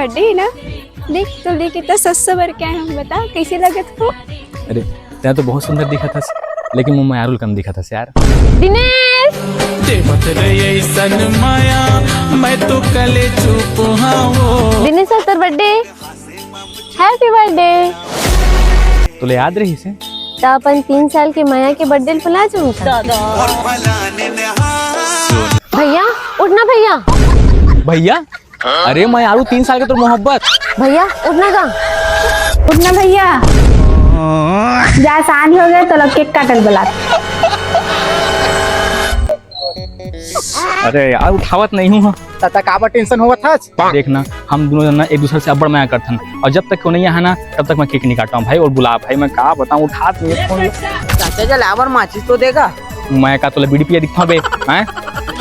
Birthday है ना, देख तो लेके तो सस्ता भर के आए हम, बता कैसे लगे थे? अरे तेरा तो बहुत सुंदर दिखा था, लेकिन मुँह मायारुल कम दिखा था यार। दिनेश मैं तो कले चुप हूँ। Dinesh sir birthday, happy birthday. तुले याद रही से? तो अपन 3 साल के माया के बर्थडे भुला जाऊंगा। भैया उठना भैया। भैया अरे मायारुल 3 साल के तो मोहब्बत। भैया उठना का, उठना भैया। जा आसान हो गया तो लोग केक काटल बुला। अरे यार उठावत नहीं हूँ तता काबर टेंशन होवत हस? देखना हम दोनों जना एक दूसरे से अब्बड़ माया करथन, और जब तक वो नहीं है ना तब तक मैं केक नहीं काटता हूँ भाई। और बुला भाई, मैं कहा बताऊँ उठात नहीं फोन। चाचा जल आवर माचिस तो देगा। मैं का तोला बीड़ी पिया दिखा बे हैं?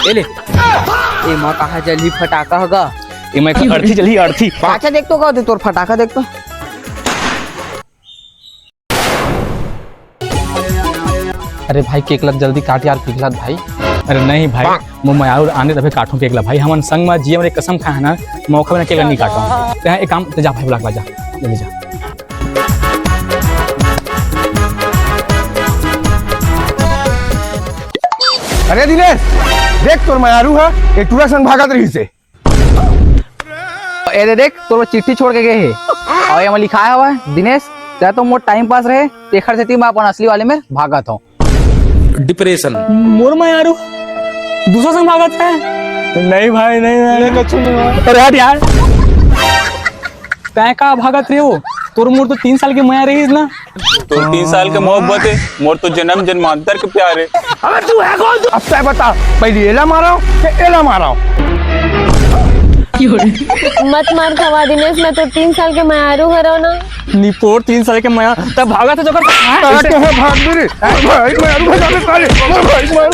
ए ले ए मां कहा जल्दी फटाका होगा। ए मैं अर्थी जल्दी अर्थी। चाचा देख तो कहो तोर फटाका देख तो। अरे भाई केक लग जल्दी काट यार पिघलत भाई। अरे नहीं भाई मैं मायारुल आने तभी काटूं केक ला भाई। हमन संग में जिए मेरे कसम खाए ना, मौका में केक नहीं काटूं। ते एक काम ते जा भाई बुला के जा जल्दी जा। अरे दिनेश देख तोर मायारू है एक टूरा संग भागत रही से। ए देख तोर चिट्ठी छोड़ के गए है और ये लिखा हुआ है दिनेश तेरा तो मोर टाइम पास रहे तेखर से मैं अपन असली वाले में भागत हूँ। डिप्रेशन मोर मायारू दूसरा संग भागत है? नहीं भाई नहीं। अरे हट यार तय का भागत रहे हो? तोर मोर तो 3 साल की माया रही ना। तो 3 साल के मोहब्बत है, मोर तो जन्म जन्मांतर के प्यार है। अबे तू है कौन? अब तय बता पहले एला मारा कि एला मारा? मत मार खवा दिनेश, मैं तो 3 साल के मायारू हरो ना। निपोर 3 साल के माया तब भागा था जो कर अरे भाग दे रे भाई मायारू भगा दे साले भाई मायारू।